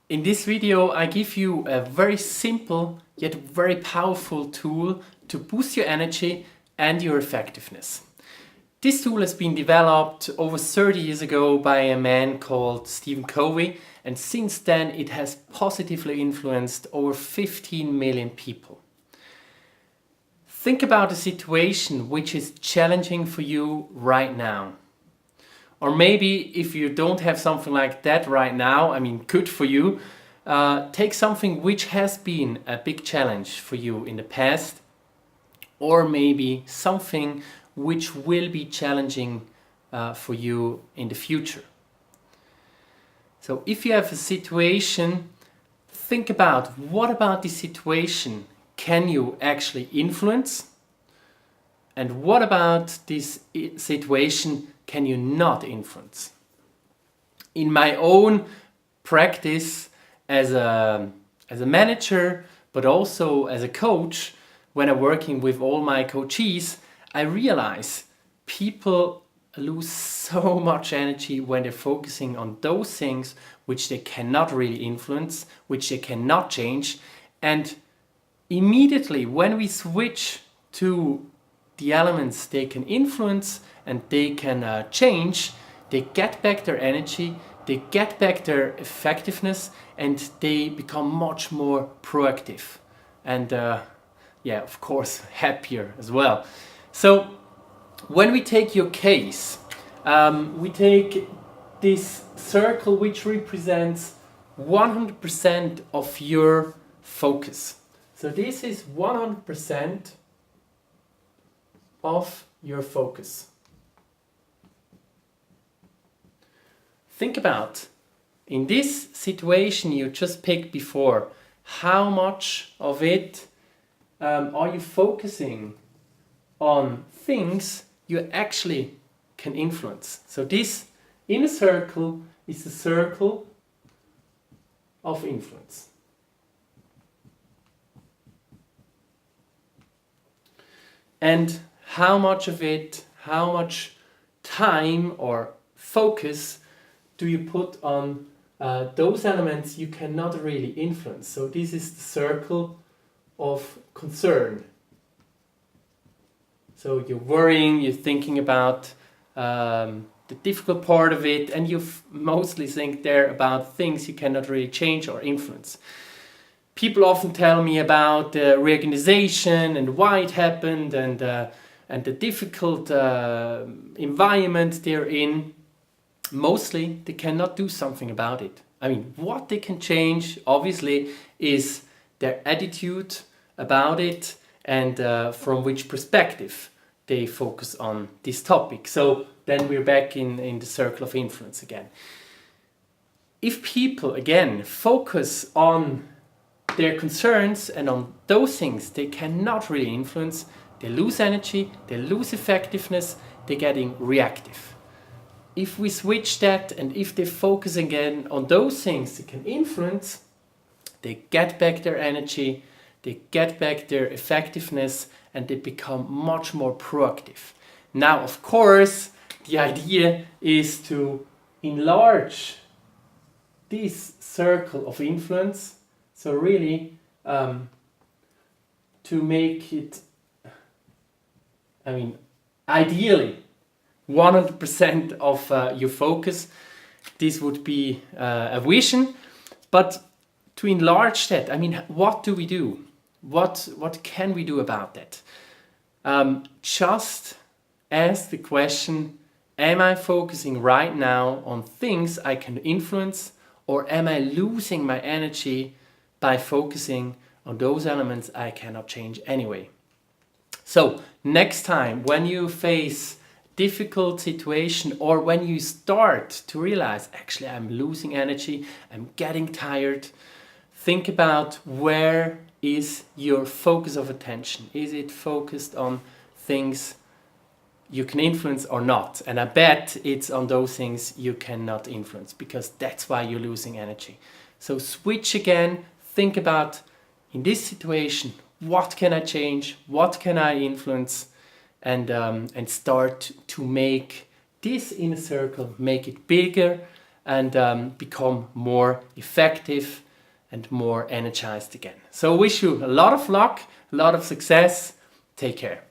In this video, I give you a very simple yet very powerful tool to boost your energy and your effectiveness. This tool has been developed over 30 years ago by a man called Stephen Covey, and since then it has positively influenced over 15 million people. Think about a situation which is challenging for you right now. Or maybe if you don't have something like that right now, good for you. Take something which has been a big challenge for you in the past, or maybe something which will be challenging for you in the future. So if you have a situation, think about what about this situation can you actually influence, and what about this situation can you not influence? In my own practice as a manager, but also as a coach, when I'm working with all my coachees, I realize people lose so much energy when they're focusing on those things which they cannot really influence, which they cannot change. And immediately when we switch to the elements they can influence and they can change, they get back their energy, they get back their effectiveness, and they become much more proactive and of course happier as well. So when we take your case, we take this circle which represents 100% of your focus. So this is 100% of your focus. Think about, in this situation you just picked before, how much of it are you focusing on things you actually can influence. So this inner circle is the circle of influence. And how much of it, how much time or focus do you put on those elements you cannot really influence? So this is the circle of concern. So you're worrying, you're thinking about the difficult part of it, and you mostly think there about things you cannot really change or influence. People often tell me about the reorganization and why it happened and the difficult environment they're in. Mostly they cannot do something about it. What they can change obviously is their attitude about it and from which perspective they focus on this topic. So then we're back in the circle of influence again. If people again focus on their concerns and on those things they cannot really influence, they lose energy, they lose effectiveness, they're getting reactive. If we switch that and if they focus again on those things they can influence, they get back their energy, they get back their effectiveness, and they become much more proactive. Now, of course, the idea is to enlarge this circle of influence. So really, to make it, ideally, 100% of your focus. This would be a vision. But to enlarge that, what do we do? What can we do about that? Just ask the question, am I focusing right now on things I can influence, or am I losing my energy by focusing on those elements I cannot change anyway? So next time when you face difficult situation, or when you start to realize actually I'm losing energy, I'm getting tired, think about where is your focus of attention. Is it focused on things you can influence or not? And I bet it's on those things you cannot influence, because that's why you're losing energy. So switch again, think about, in this situation, what can I change, what can I influence, and start to make this inner circle, make it bigger, and become more effective and more energized again. So wish you a lot of luck, a lot of success. Take care.